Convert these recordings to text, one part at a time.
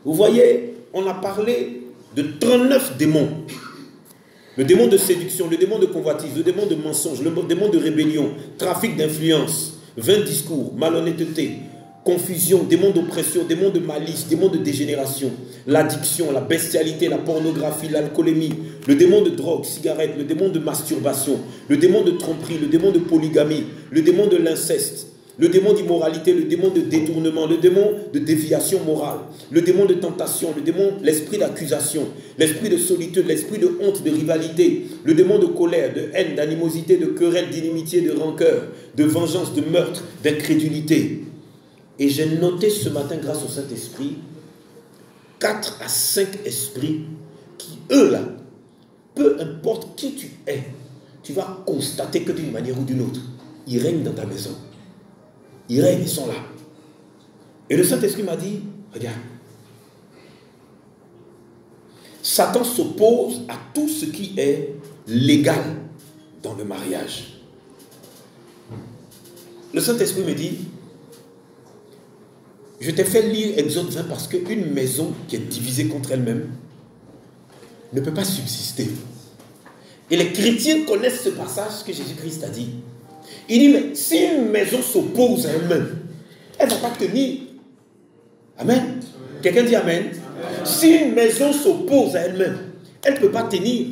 Vous voyez, on a parlé de 39 démons. Le démon de séduction, le démon de convoitise, le démon de mensonge, le démon de rébellion, trafic d'influence, vain discours, malhonnêteté, confusion, démon d'oppression, démon de malice, démon de dégénération, l'addiction, la bestialité, la pornographie, l'alcoolémie, le démon de drogue, cigarette, le démon de masturbation, le démon de tromperie, le démon de polygamie, le démon de l'inceste, le démon d'immoralité, le démon de détournement, le démon de déviation morale, le démon de tentation, le démon, l'esprit d'accusation, l'esprit de solitude, l'esprit de honte, de rivalité, le démon de colère, de haine, d'animosité, de querelle, d'inimitié, de rancœur, de vengeance, de meurtre, d'incrédulité. Et j'ai noté ce matin, grâce au Saint-Esprit, 4 à 5 esprits qui, eux là, peu importe qui tu es, tu vas constater que d'une manière ou d'une autre, ils règnent dans ta maison. Ils règnent, ils sont là. Et le Saint-Esprit m'a dit, regarde, Satan s'oppose à tout ce qui est légal dans le mariage. Le Saint-Esprit me dit, je t'ai fait lire Exode 20 parce qu'une maison qui est divisée contre elle-même ne peut pas subsister. Et les chrétiens connaissent ce passage que Jésus-Christ a dit. Il dit, mais si une maison s'oppose à elle-même, elle ne va pas tenir. Amen. Quelqu'un dit Amen. Si une maison s'oppose à elle-même, elle ne peut pas tenir.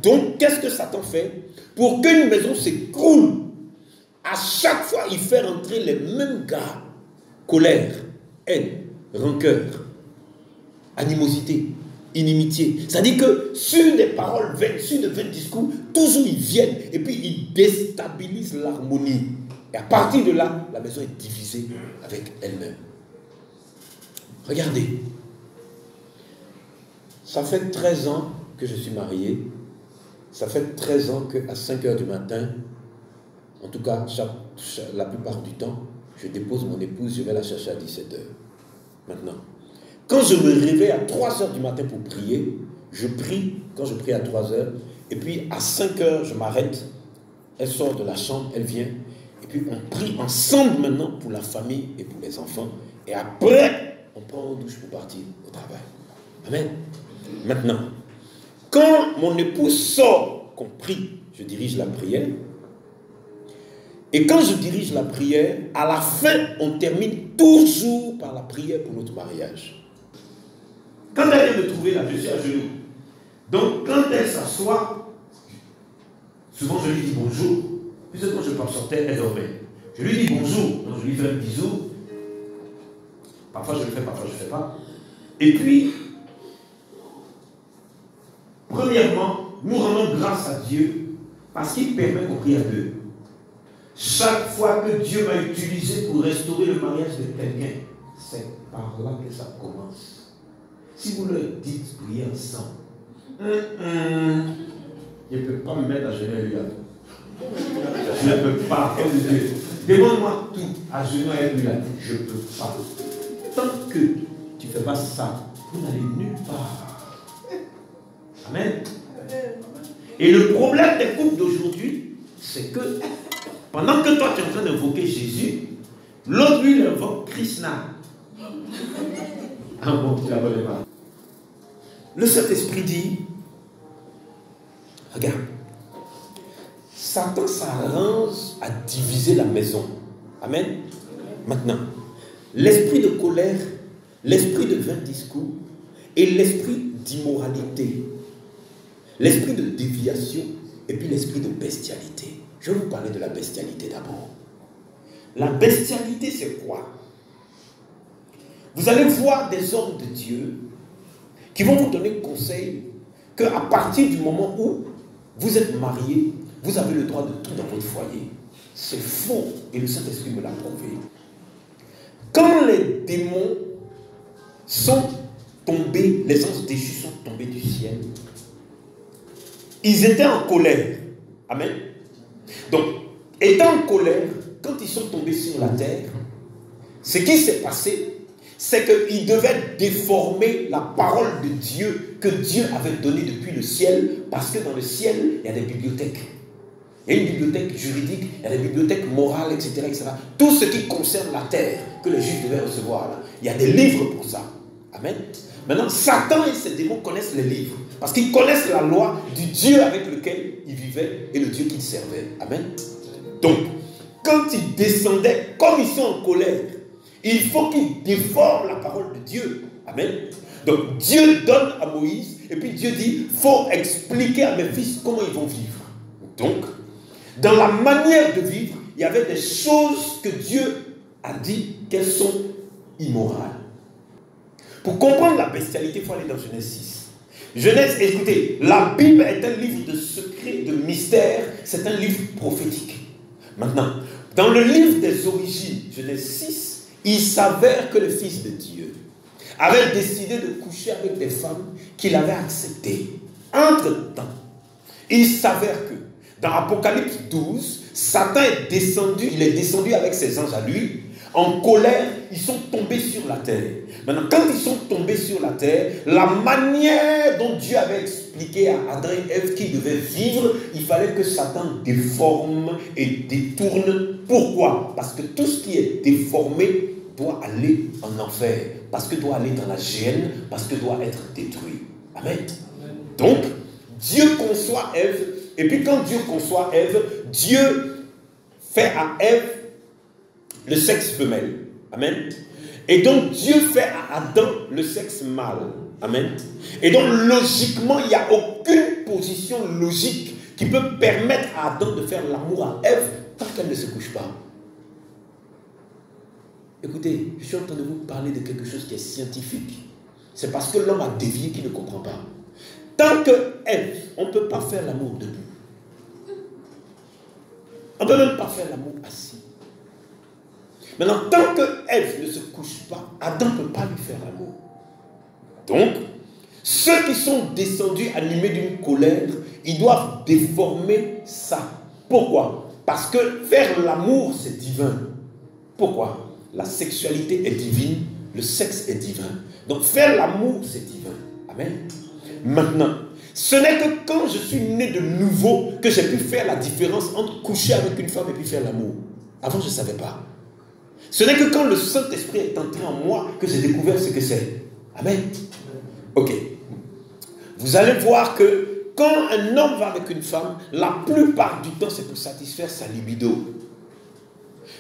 Donc, qu'est-ce que Satan fait? Pour qu'une maison s'écroule, à chaque fois, il fait rentrer les mêmes gars. Colère, haine, rancœur, animosité, inimitié. C'est-à-dire que sur des paroles vaines, sur de vains discours, toujours ils viennent et puis ils déstabilisent l'harmonie. Et à partir de là, la maison est divisée avec elle-même. Regardez. Ça fait 13 ans que je suis marié. Ça fait 13 ans qu'à 5 heures du matin, en tout cas la plupart du temps, je dépose mon épouse, je vais la chercher à 17 heures. Maintenant, quand je me réveille à 3 heures du matin pour prier, je prie, quand je prie à 3 heures, et puis à 5 heures, je m'arrête, elle sort de la chambre, elle vient, et puis on prie ensemble maintenant pour la famille et pour les enfants, et après, on prend une douche pour partir au travail. Amen. Maintenant, quand mon épouse sort, qu'on prie, je dirige la prière, et quand je dirige la prière, à la fin, on termine toujours par la prière pour notre mariage. Quand elle vient me trouver là, je suis à genoux. Donc, quand elle s'assoit, souvent je lui dis bonjour. Puisque quand je sortais, elle dormait. Je lui dis bonjour, donc je lui fais un bisou. Parfois je le fais, parfois je ne le fais pas. Et puis, premièrement, nous rendons grâce à Dieu parce qu'il permet qu'on prie à deux. Chaque fois que Dieu m'a utilisé pour restaurer le mariage de quelqu'un, c'est par là que ça commence. Si vous leur dites prier ensemble, je ne peux pas me mettre à genoux et lui à tout. Je ne peux pas. Demande-moi tout à genoux et lui à tout. Je ne peux pas. Tant que tu ne fais pas ça, vous n'allez nulle part. Amen. Et le problème des couples d'aujourd'hui, c'est que pendant que toi tu es en train d'invoquer Jésus, l'autre lui il invoque Krishna. Ah bon, tu la connais pas. Le Saint-Esprit dit, regarde, Satan s'arrange à diviser la maison. Amen. Maintenant, l'esprit de colère, l'esprit de vain discours et l'esprit d'immoralité, l'esprit de déviation et puis l'esprit de bestialité. Je vais vous parler de la bestialité d'abord. La bestialité, c'est quoi? Vous allez voir des hommes de Dieu qui vont vous donner conseil qu'à partir du moment où vous êtes marié, vous avez le droit de tout dans votre foyer. C'est faux et le Saint-Esprit me l'a prouvé. Quand les démons sont tombés, les anges déchus sont tombés du ciel, ils étaient en colère. Amen. Donc, étant en colère, quand ils sont tombés sur la terre, ce qui s'est passé, c'est qu'ils devaient déformer la parole de Dieu que Dieu avait donnée depuis le ciel, parce que dans le ciel, il y a des bibliothèques. Il y a une bibliothèque juridique, il y a des bibliothèques morales, etc., etc. Tout ce qui concerne la terre que les juifs devaient recevoir, là, il y a des livres pour ça. Amen. Maintenant, Satan et ses démons connaissent les livres. Parce qu'ils connaissent la loi du Dieu avec lequel ils vivaient et le Dieu qu'ils servaient. Amen. Donc, quand ils descendaient, comme ils sont en colère, il faut qu'ils déforment la parole de Dieu. Amen. Donc, Dieu donne à Moïse, et puis Dieu dit, il faut expliquer à mes fils comment ils vont vivre. Donc, dans la manière de vivre, il y avait des choses que Dieu a dit qu'elles sont immorales. Pour comprendre la bestialité, il faut aller dans Genèse 6. Genèse, écoutez, la Bible est un livre de secrets, de mystères, c'est un livre prophétique. Maintenant, dans le livre des origines, Genèse 6, il s'avère que le Fils de Dieu avait décidé de coucher avec des femmes qu'il avait acceptées. Entre-temps, il s'avère que dans Apocalypse 12, Satan est descendu, il est descendu avec ses anges à lui. En colère, ils sont tombés sur la terre. Maintenant, quand ils sont tombés sur la terre, la manière dont Dieu avait expliqué à Adam et Ève qu'ils devaient vivre, il fallait que Satan déforme et détourne. Pourquoi? Parce que tout ce qui est déformé doit aller en enfer, parce que doit aller dans la géhenne, parce que doit être détruit. Amen. Donc, Dieu conçoit Ève, et puis quand Dieu conçoit Ève, Dieu fait à Ève le sexe femelle. Amen. Et donc Dieu fait à Adam le sexe mâle. Amen. Et donc logiquement, il n'y a aucune position logique qui peut permettre à Adam de faire l'amour à Ève tant qu'elle ne se couche pas. Écoutez, je suis en train de vous parler de quelque chose qui est scientifique. C'est parce que l'homme a dévié qu'il ne comprend pas. Tant que Ève, on ne peut pas faire l'amour debout. On ne peut même pas faire l'amour assis. Maintenant, tant que Ève ne se couche pas, Adam ne peut pas lui faire l'amour. Donc, ceux qui sont descendus animés d'une colère, ils doivent déformer ça. Pourquoi? Parce que faire l'amour, c'est divin. Pourquoi? La sexualité est divine, le sexe est divin. Donc, faire l'amour, c'est divin. Amen. Maintenant, ce n'est que quand je suis né de nouveau que j'ai pu faire la différence entre coucher avec une femme et puis faire l'amour. Avant, je ne savais pas. Ce n'est que quand le Saint-Esprit est entré en moi que j'ai découvert ce que c'est. Amen. Ok. Vous allez voir que quand un homme va avec une femme, la plupart du temps, c'est pour satisfaire sa libido.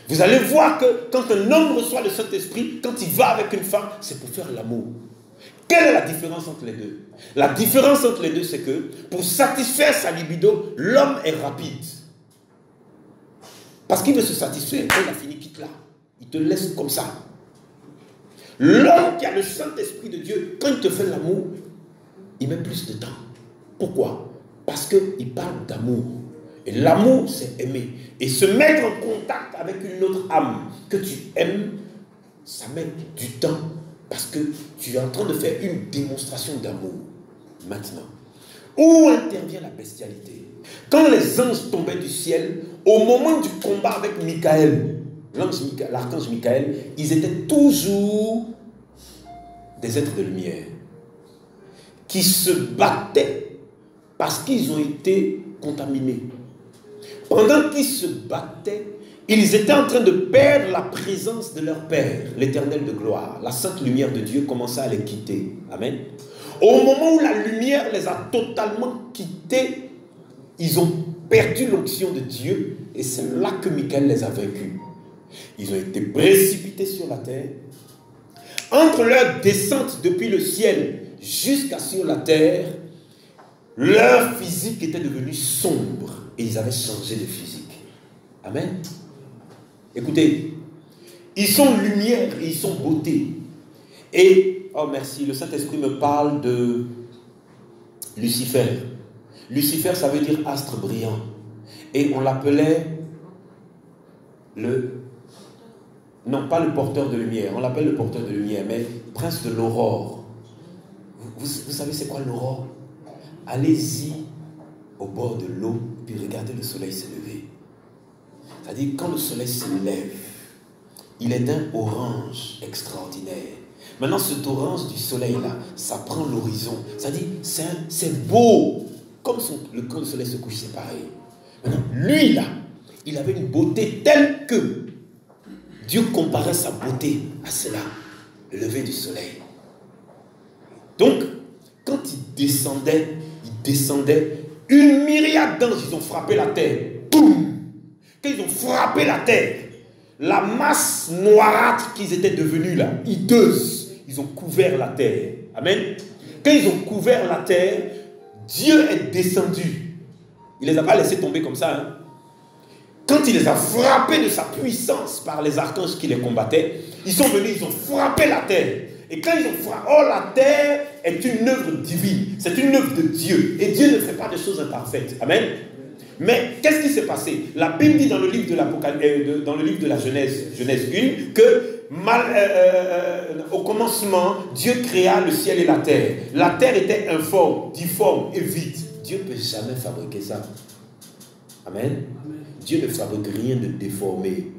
Vous allez voir que quand un homme reçoit le Saint-Esprit, quand il va avec une femme, c'est pour faire l'amour. Quelle est la différence entre les deux? La différence entre les deux, c'est que pour satisfaire sa libido, l'homme est rapide. Parce qu'il veut se satisfaire. Quand il a fini, quitte là. Il te laisse comme ça. L'homme qui a le Saint-Esprit de Dieu, quand il te fait l'amour, il met plus de temps. Pourquoi? Parce qu'il parle d'amour. Et l'amour, c'est aimer. Et se mettre en contact avec une autre âme que tu aimes, ça met du temps. Parce que tu es en train de faire une démonstration d'amour. Maintenant, où intervient la bestialité? Quand les anges tombaient du ciel, au moment du combat avec Michael, l'archange Michael, ils étaient toujours des êtres de lumière qui se battaient parce qu'ils ont été contaminés. Pendant qu'ils se battaient, ils étaient en train de perdre la présence de leur Père, l'Éternel de gloire. La sainte lumière de Dieu commençait à les quitter. Amen. Au moment où la lumière les a totalement quittés, ils ont perdu l'onction de Dieu et c'est là que Michael les a vaincus. Ils ont été précipités sur la terre. Entre leur descente depuis le ciel jusqu'à sur la terre, leur physique était devenue sombre et ils avaient changé de physique. Amen. Écoutez, ils sont lumière et ils sont beauté. Et, oh merci, le Saint-Esprit me parle de Lucifer. Lucifer, ça veut dire astre brillant. Et on l'appelait non, pas le porteur de lumière, on l'appelle le porteur de lumière, mais prince de l'aurore. Vous savez c'est quoi l'aurore? Allez-y au bord de l'eau, puis regardez le soleil se lever. C'est-à-dire, quand le soleil se lève, il est d'un orange extraordinaire. Maintenant, cet orange du soleil-là, ça prend l'horizon. C'est-à-dire, c'est beau. Comme quand le soleil se couche, c'est pareil. Maintenant, lui, là, il avait une beauté telle que Dieu comparait sa beauté à cela, le lever du soleil. Donc, quand ils descendaient, une myriade d'anges, ils ont frappé la terre. Boum! Quand ils ont frappé la terre, la masse noirâtre qu'ils étaient devenus là, hideuse, ils ont couvert la terre. Amen. Quand ils ont couvert la terre, Dieu est descendu. Il ne les a pas laissés tomber comme ça. Hein. Quand il les a frappés de sa puissance par les archanges qui les combattaient, ils sont venus, ils ont frappé la terre. Et quand ils ont frappé, oh, la terre est une œuvre divine, c'est une œuvre de Dieu. Et Dieu ne fait pas de choses imparfaites. Amen. Mais qu'est-ce qui s'est passé? La Bible dit dans le livre de dans le livre de la Genèse 1, que au commencement, Dieu créa le ciel et la terre. La terre était informe, difforme et vide. Dieu ne peut jamais fabriquer ça. Amen. Dieu ne fabrique rien de déformé.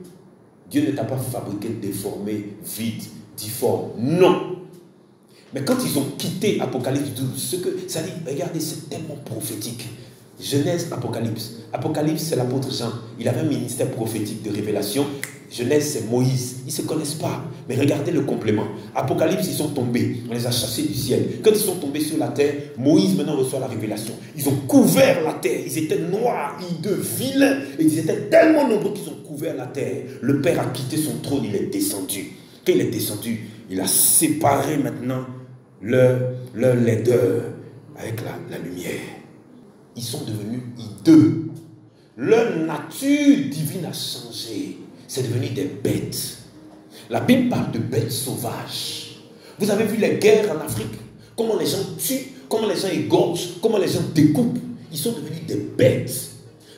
Dieu ne t'a pas fabriqué déformé, vide, difforme. Non. Mais quand ils ont quitté Apocalypse 12, ça dit, regardez, c'est tellement prophétique. Genèse, Apocalypse. Apocalypse, c'est l'apôtre Jean. Il avait un ministère prophétique de révélation. Genèse, c'est Moïse. Ils ne se connaissent pas. Mais regardez le complément. Apocalypse, ils sont tombés. On les a chassés du ciel. Quand ils sont tombés sur la terre, Moïse maintenant reçoit la révélation. Ils ont couvert la terre. Ils étaient noirs, hideux, vilains. Et ils étaient tellement nombreux qu'ils ont couvert la terre. Le Père a quitté son trône. Il est descendu. Quand il est descendu, il a séparé maintenant leur laideur avec la lumière. Ils sont devenus hideux. Leur nature divine a changé. C'est devenu des bêtes. La Bible parle de bêtes sauvages. Vous avez vu les guerres en Afrique? Comment les gens tuent, comment les gens égorgent, comment les gens découpent. Ils sont devenus des bêtes.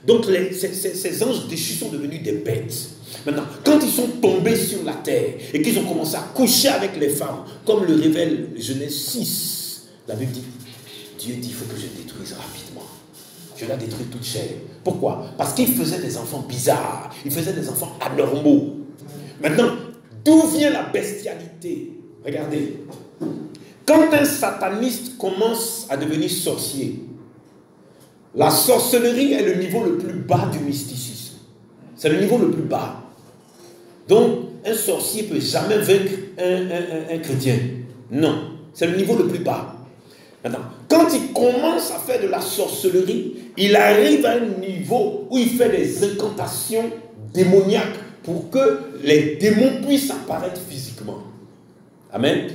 Donc ces anges déchus sont devenus des bêtes. Maintenant, quand ils sont tombés sur la terre et qu'ils ont commencé à coucher avec les femmes, comme le révèle Genèse 6, la Bible dit, Dieu dit, il faut que je détruise rapidement. Je la détruis toute chair. Pourquoi? Parce qu'ils faisaient des enfants bizarres. Ils faisaient des enfants anormaux. Maintenant, d'où vient la bestialité? Regardez. Quand un sataniste commence à devenir sorcier, la sorcellerie est le niveau le plus bas du mysticisme. C'est le niveau le plus bas. Donc, un sorcier ne peut jamais vaincre un chrétien. Non. C'est le niveau le plus bas. Maintenant, quand il commence à faire de la sorcellerie, il arrive à un niveau où il fait des incantations démoniaques pour que les démons puissent apparaître physiquement. Amen.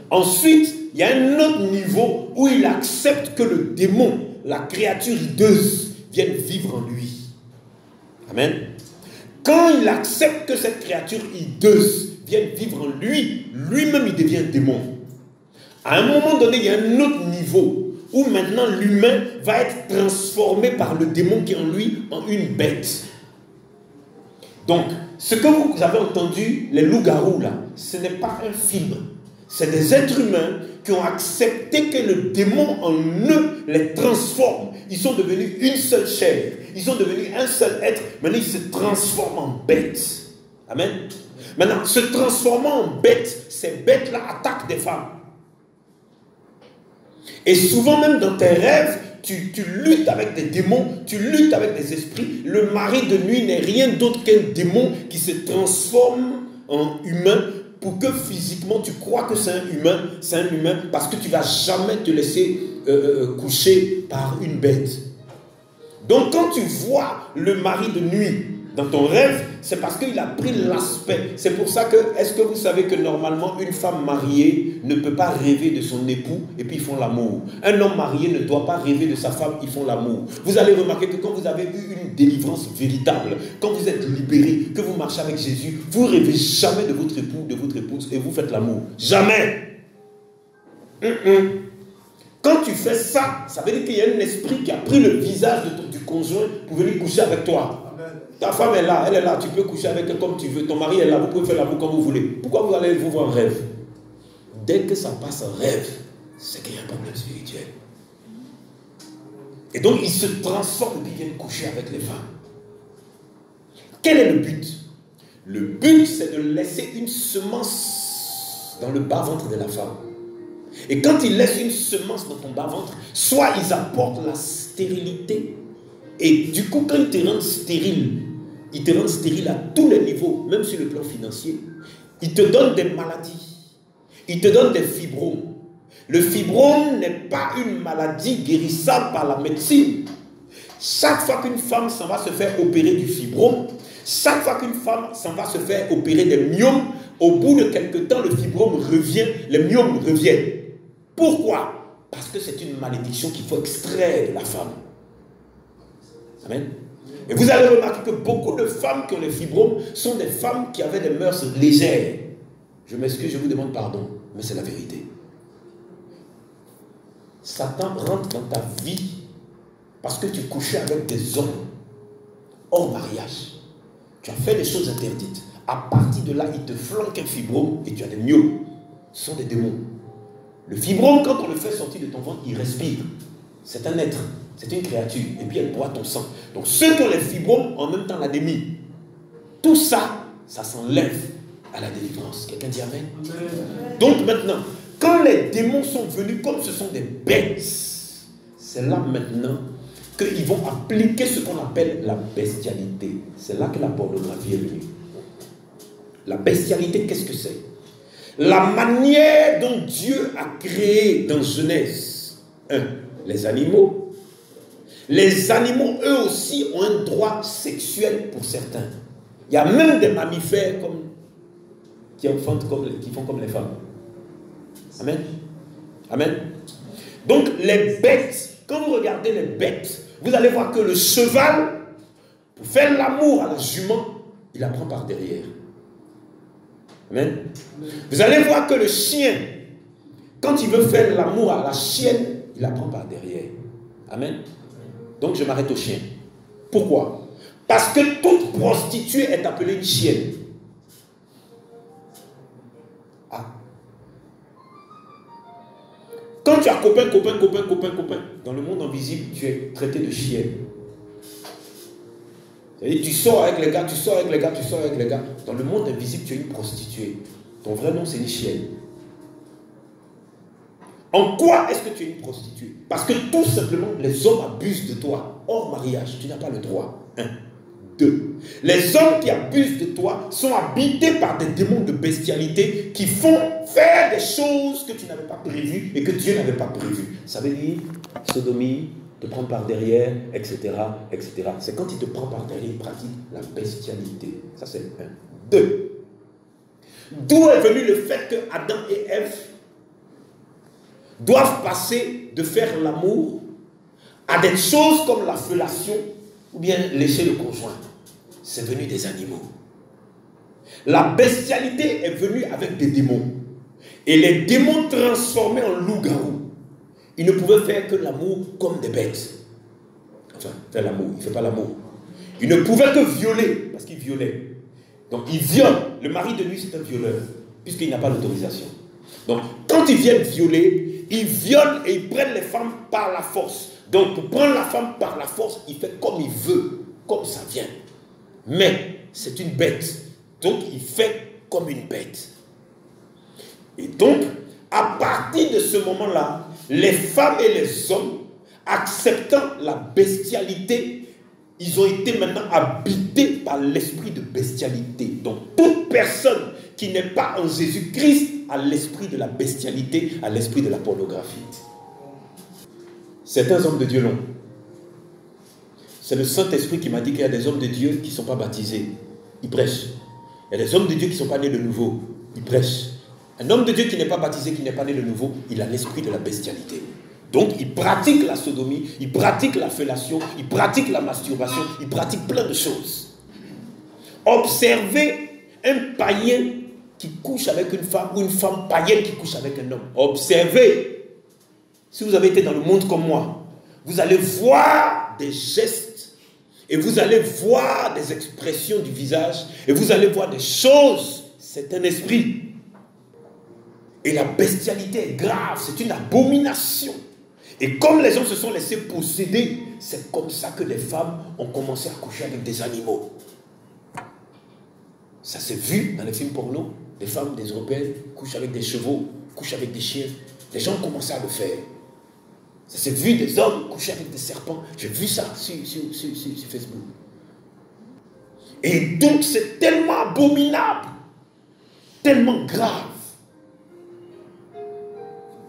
Ensuite, il y a un autre niveau où il accepte que le démon, la créature hideuse, vienne vivre en lui. Amen. Quand il accepte que cette créature hideuse vienne vivre en lui, lui-même il devient démon. À un moment donné, il y a un autre niveau où maintenant l'humain va être transformé par le démon qui est en lui en une bête. Donc, ce que vous avez entendu, les loups-garous là, ce n'est pas un film. C'est des êtres humains qui ont accepté que le démon en eux les transforme. Ils sont devenus une seule chair. Ils sont devenus un seul être. Maintenant, ils se transforment en bêtes. Amen. Maintenant, se transformant en bêtes, ces bêtes-là attaquent des femmes. Et souvent même dans tes rêves, tu luttes avec des démons, tu luttes avec des esprits. Le mari de nuit n'est rien d'autre qu'un démon qui se transforme en humain pour que physiquement tu crois que c'est un humain parce que tu ne vas jamais te laisser coucher par une bête. Donc quand tu vois le mari de nuit dans ton rêve, c'est parce qu'il a pris l'aspect. C'est pour ça que, est-ce que vous savez que normalement une femme mariée ne peut pas rêver de son époux et puis ils font l'amour. Un homme marié ne doit pas rêver de sa femme, ils font l'amour. Vous allez remarquer que quand vous avez eu une délivrance véritable, quand vous êtes libéré, que vous marchez avec Jésus, vous ne rêvez jamais de votre époux, de votre épouse et vous faites l'amour. Jamais. Quand tu fais ça, ça veut dire qu'il y a un esprit qui a pris le visage du conjoint pour venir coucher avec toi. Ta femme est là, elle est là, tu peux coucher avec elle comme tu veux. Ton mari est là, vous pouvez faire l'amour comme vous voulez. Pourquoi vous allez vous voir en rêve? Dès que ça passe en rêve, c'est qu'il y a un problème spirituel. Et donc, ils se transforment et puis viennent coucher avec les femmes. Quel est le but? Le but, c'est de laisser une semence dans le bas-ventre de la femme. Et quand ils laissent une semence dans ton bas-ventre, soit ils apportent la stérilité. Et du coup, quand ils te rendent stérile, ils te rendent stérile à tous les niveaux, même sur le plan financier. Ils te donnent des maladies. Ils te donnent des fibromes. Le fibrome n'est pas une maladie guérissable par la médecine. Chaque fois qu'une femme s'en va se faire opérer du fibrome, chaque fois qu'une femme s'en va se faire opérer des myomes, au bout de quelque temps, le fibrome revient, les myomes reviennent. Pourquoi? Parce que c'est une malédiction qu'il faut extraire de la femme. Amen. Et vous allez remarquer que beaucoup de femmes qui ont les fibromes sont des femmes qui avaient des mœurs légères. Je m'excuse, je vous demande pardon, mais c'est la vérité. Satan rentre dans ta vie parce que tu couchais avec des hommes hors mariage. Tu as fait des choses interdites. À partir de là, il te flanque un fibrome et tu as des myomes. Ce sont des démons. Le fibrome, quand on le fait sortir de ton ventre, il respire. C'est un être, c'est une créature. Et puis elle boit ton sang. Donc ceux qui ont les fibromes, en même temps l'anémie. Tout ça, ça s'enlève à la délivrance. Quelqu'un dit amen? Donc maintenant, quand les démons sont venus, comme ce sont des bêtes, c'est là maintenant qu'ils vont appliquer ce qu'on appelle la bestialité. C'est là que la pornographie est venue. La bestialité, qu'est-ce que c'est? La manière dont Dieu a créé dans Genèse 1, les animaux. Les animaux, eux aussi, ont un droit sexuel pour certains. Il y a même des mammifères qui font comme les femmes. Amen. Amen. Donc les bêtes, quand vous regardez les bêtes, vous allez voir que le cheval, pour faire l'amour à la jument, il la prend par derrière. Amen. Vous allez voir que le chien, quand il veut faire l'amour à la chienne, il la prend par derrière. Amen. Donc je m'arrête au chien. Pourquoi? Parce que toute prostituée est appelée une chienne. Ah. Quand tu as copain, dans le monde invisible, tu es traité de chienne. C'est-à-dire, tu sors avec les gars. Dans le monde invisible, tu es une prostituée. Ton vrai nom, c'est une chienne. En quoi est-ce que tu es une prostituée? Parce que tout simplement, les hommes abusent de toi. Hors mariage, tu n'as pas le droit. 1. 2. Les hommes qui abusent de toi sont habités par des démons de bestialité qui font faire des choses que tu n'avais pas prévues et que Dieu n'avait pas prévues. Ça veut dire sodomie, te prendre par derrière, etc., etc. C'est quand il te prend par derrière, il pratique la bestialité. Ça, c'est 1. 2. D'où est venu le fait que Adam et Ève doivent passer de faire l'amour à des choses comme la fellation ou bien lécher le conjoint? C'est venu des animaux. La bestialité est venue avec des démons. Et les démons transformés en loups-garous, ils ne pouvaient faire que l'amour comme des bêtes. Enfin, faire l'amour, il ne fait pas l'amour. Ils ne pouvaient que violer, parce qu'ils violaient. Donc ils violent. Le mari de nuit, c'est un violeur, puisqu'il n'a pas l'autorisation. Donc quand ils viennent violer, ils violent et ils prennent les femmes par la force. Donc pour prendre la femme par la force, il fait comme il veut, comme ça vient. Mais c'est une bête. Donc il fait comme une bête. Et donc, à partir de ce moment-là, les femmes et les hommes, acceptant la bestialité, ils ont été maintenant habités par l'esprit de bestialité. Donc toute personne qui n'est pas en Jésus-Christ a l'esprit de la bestialité, a l'esprit de la pornographie. Certains hommes de Dieu l'ont. C'est le Saint-Esprit qui m'a dit qu'il y a des hommes de Dieu qui ne sont pas baptisés. Ils prêchent. Il y a des hommes de Dieu qui ne sont pas nés de nouveau. Ils prêchent. Un homme de Dieu qui n'est pas baptisé, qui n'est pas né de nouveau, il a l'esprit de la bestialité. Donc il pratique la sodomie, il pratique la fellation, il pratique la masturbation, il pratique plein de choses. Observez un païen qui couche avec une femme ou une femme païenne qui couche avec un homme. Observez. Si vous avez été dans le monde comme moi, vous allez voir des gestes et vous allez voir des expressions du visage et vous allez voir des choses. C'est un esprit. Et la bestialité est grave, c'est une abomination. Et comme les gens se sont laissés posséder, c'est comme ça que les femmes ont commencé à coucher avec des animaux. Ça s'est vu dans les films porno. Les femmes des Européennes couchent avec des chevaux, couchent avec des chiens. Les gens ont commencé à le faire. Ça s'est vu des hommes coucher avec des serpents. J'ai vu ça sur Facebook. Et donc c'est tellement abominable, tellement grave,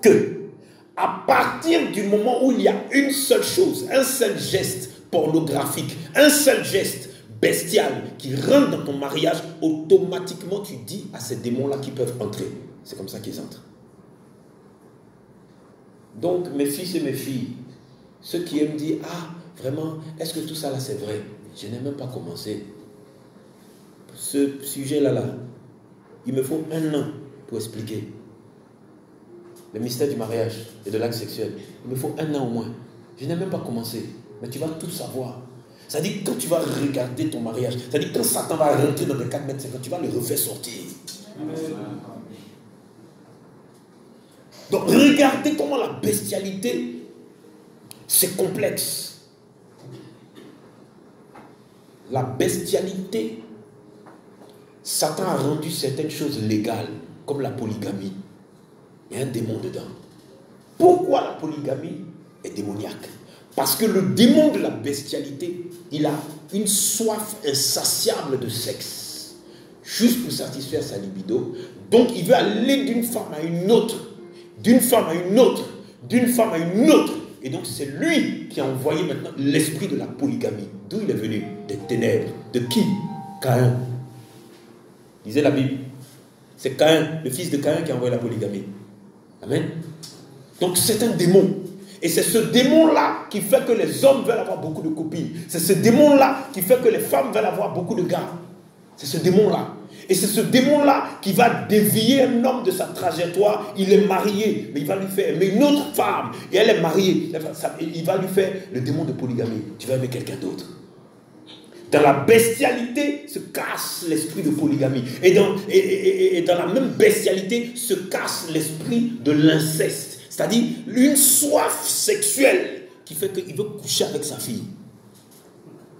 que À partir du moment où il y a une seule chose, un seul geste pornographique, un seul geste bestial qui rentre dans ton mariage, automatiquement tu dis à ces démons-là qu'ils peuvent entrer. C'est comme ça qu'ils entrent. Donc mes fils et mes filles, ceux qui aiment dire, ah vraiment, est-ce que tout ça là c'est vrai? Je n'ai même pas commencé. Ce sujet-là, il me faut 1 an pour expliquer. Le mystère du mariage et de l'acte sexuel. Il me faut 1 an au moins. Je n'ai même pas commencé. Mais tu vas tout savoir. C'est-à-dire quand tu vas regarder ton mariage, c'est-à-dire quand Satan va rentrer dans les 4 mètres 50, tu vas le refaire sortir. Donc regardez comment la bestialité, c'est complexe. La bestialité, Satan a rendu certaines choses légales, comme la polygamie. Il y a un démon dedans. Pourquoi la polygamie est démoniaque? Parce que le démon de la bestialité, il a une soif insatiable de sexe, juste pour satisfaire sa libido. Donc il veut aller d'une femme à une autre, d'une femme à une autre, d'une femme à une autre. Et donc c'est lui qui a envoyé maintenant l'esprit de la polygamie. D'où il est venu? Des ténèbres. De qui? Caïn. Lisez la Bible. C'est Caïn, le fils de Caïn, qui a envoyé la polygamie. Amen. Donc c'est un démon. Et c'est ce démon-là qui fait que les hommes veulent avoir beaucoup de copines. C'est ce démon-là qui fait que les femmes veulent avoir beaucoup de gars. C'est ce démon-là. Et c'est ce démon-là qui va dévier un homme de sa trajectoire. Il est marié, mais il va lui faire aimer une autre femme. Et elle est mariée. Il va lui faire le démon de polygamie. Tu vas aimer quelqu'un d'autre. Dans la bestialité se cache l'esprit de polygamie. Et dans la même bestialité se cache l'esprit de l'inceste. C'est-à-dire une soif sexuelle qui fait qu'il veut coucher avec sa fille.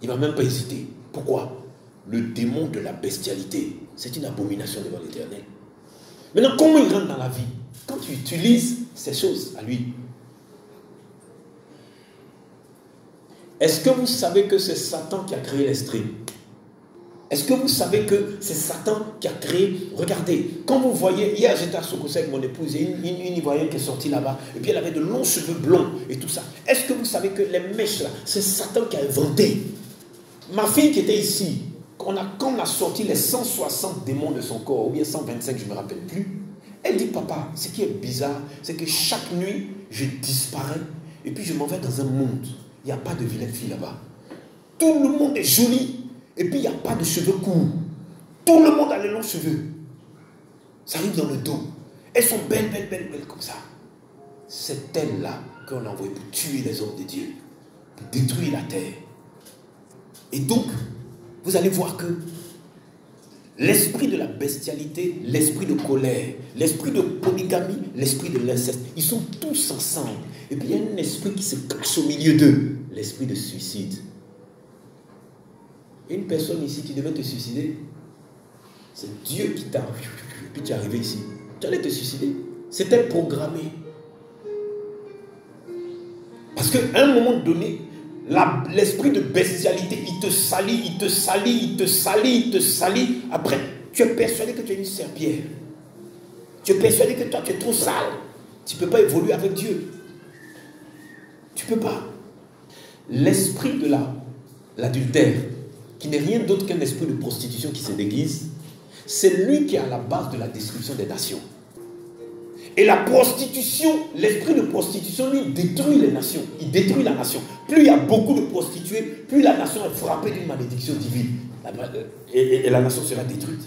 Il ne va même pas hésiter. Pourquoi? Le démon de la bestialité, c'est une abomination devant l'Éternel. Maintenant, comment il rentre dans la vie? Quand tu utilises ces choses à lui. Est-ce que vous savez que c'est Satan qui a créé les streams? Est-ce que vous savez que c'est Satan qui a créé? Regardez, quand vous voyez, hier j'étais à Sokosa avec mon épouse, et une Ivoirienne qui est sortie là-bas, et puis elle avait de longs cheveux blonds et tout ça. Est-ce que vous savez que les mèches là, c'est Satan qui a inventé? Ma fille qui était ici, quand on a sorti les 160 démons de son corps, ou bien 125, je ne me rappelle plus, elle dit, papa, ce qui est bizarre, c'est que chaque nuit, je disparais, et puis je m'en vais dans un monde. Il n'y a pas de vilaine fille là-bas. Tout le monde est joli. Et puis il n'y a pas de cheveux courts. Tout le monde a les longs cheveux. Ça arrive dans le dos. Elles sont belles, belles, belles, belles comme ça. C'est elle-là qu'on a envoyé pour tuer les hommes de Dieu. Pour détruire la terre. Et donc, vous allez voir que l'esprit de la bestialité, l'esprit de colère, l'esprit de polygamie, l'esprit de l'inceste, ils sont tous ensemble. Et puis il y a un esprit qui se cache au milieu d'eux, l'esprit de suicide. Une personne ici qui devait te suicider, c'est Dieu qui t'a... Et puis tu es arrivé ici. Tu allais te suicider. C'était programmé. Parce qu'à un moment donné, l'esprit de bestialité, il te salit, il te salit, il te salit, il te salit. Après, tu es persuadé que tu es une serpillère. Tu es persuadé que toi, tu es trop sale. Tu ne peux pas évoluer avec Dieu. Tu ne peux pas. L'esprit de l'adultère, qui n'est rien d'autre qu'un esprit de prostitution qui se déguise, c'est lui qui est à la base de la destruction des nations. Et la prostitution, l'esprit de prostitution, lui, détruit les nations. Il détruit la nation. Plus il y a beaucoup de prostituées, plus la nation est frappée d'une malédiction divine. Et la nation sera détruite.